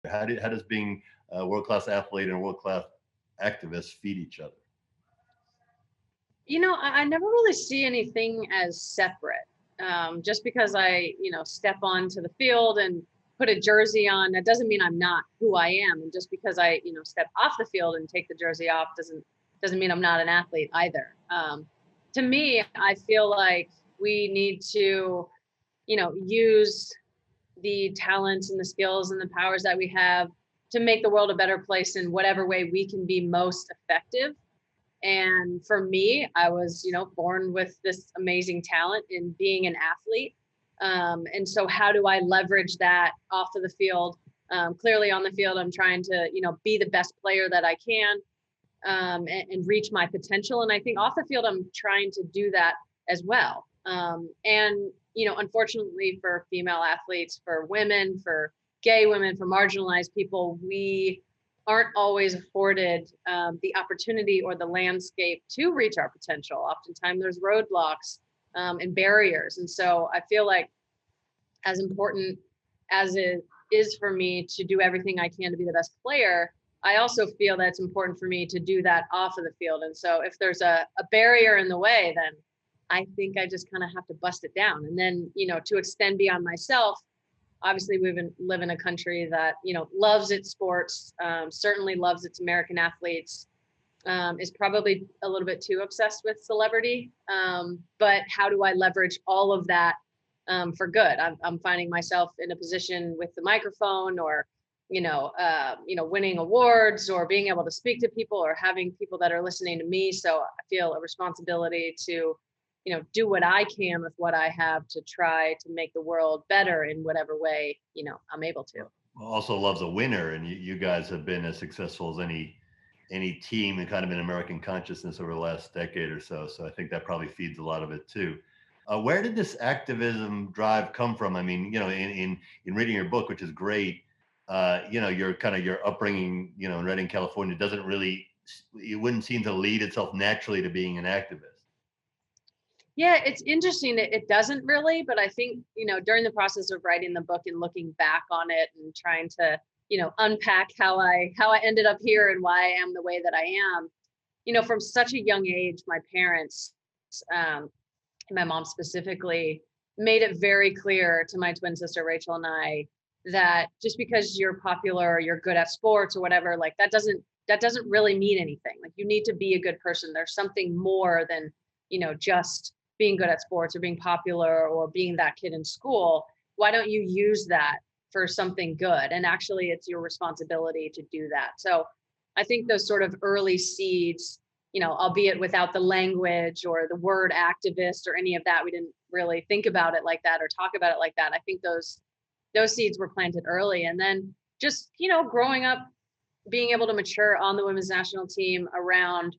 How does being a world-class athlete and a world-class activist feed each other? I never really see anything as separate. Just because I, step onto the field and put a jersey on, that doesn't mean I'm not who I am. And just because I, step off the field and take the jersey off doesn't mean I'm not an athlete either. To me, I feel like we need to, use the talents and the skills and the powers that we have to make the world a better place in whatever way we can be most effective. And for me, I was, born with this amazing talent in being an athlete. And so how do I leverage that off of the field? Clearly on the field, I'm trying to, be the best player that I can, and reach my potential. And I think off the field, I'm trying to do that as well. And, unfortunately for female athletes, for women, for gay women, for marginalized people, we aren't always afforded the opportunity or the landscape to reach our potential. Oftentimes there's roadblocks and barriers. And so I feel like as important as it is for me to do everything I can to be the best player, I also feel that it's important for me to do that off of the field. And so if there's a barrier in the way, then I think I just kind of have to bust it down. And then, to extend beyond myself, obviously we live in a country that, loves its sports, certainly loves its American athletes, is probably a little bit too obsessed with celebrity. But how do I leverage all of that for good? I'm finding myself in a position with the microphone, or winning awards, or being able to speak to people, or having people that are listening to me. So I feel a responsibility to, do what I can with what I have to try to make the world better in whatever way, I'm able to. Also loves a winner, and you guys have been as successful as any team and kind of in American consciousness over the last decade or so. So I think that probably feeds a lot of it too. Where did this activism drive come from? I mean, in reading your book, which is great, your upbringing, in Redding, California, doesn't really, it wouldn't seem to lead itself naturally to being an activist. Yeah, it's interesting. It doesn't really, but I think, during the process of writing the book and looking back on it and trying to, unpack how I ended up here and why I am the way that I am, from such a young age, my parents, my mom specifically, made it very clear to my twin sister Rachel and I that just because you're popular or you're good at sports or whatever, like that doesn't really mean anything. Like, you need to be a good person. There's something more than, just being good at sports or being popular or being that kid in school. Why don't you use that for something good? And actually, it's your responsibility to do that. So I think those sort of early seeds, albeit without the language or the word activist or any of that, we didn't really think about it like that or talk about it like that. I think those seeds were planted early. And then just, growing up, being able to mature on the women's national team around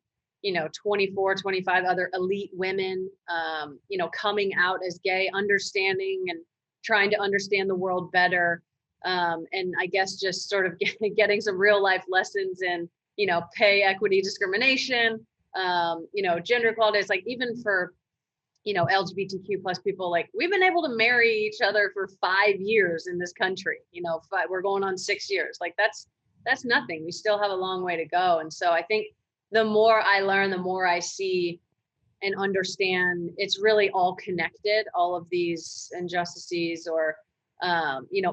24, 25 other elite women, coming out as gay, understanding and trying to understand the world better. And I guess just sort of getting some real life lessons in, pay equity, discrimination, gender equality. It's like, even for, LGBTQ plus people, like, we've been able to marry each other for 5 years in this country, we're going on 6 years. Like, that's nothing. We still have a long way to go. And so I think the more I learn, the more I see and understand it's really all connected. All of these injustices or,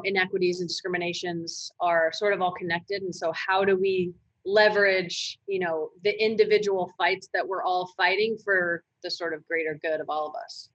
inequities and discriminations are sort of all connected. And so how do we leverage, the individual fights that we're all fighting for the sort of greater good of all of us?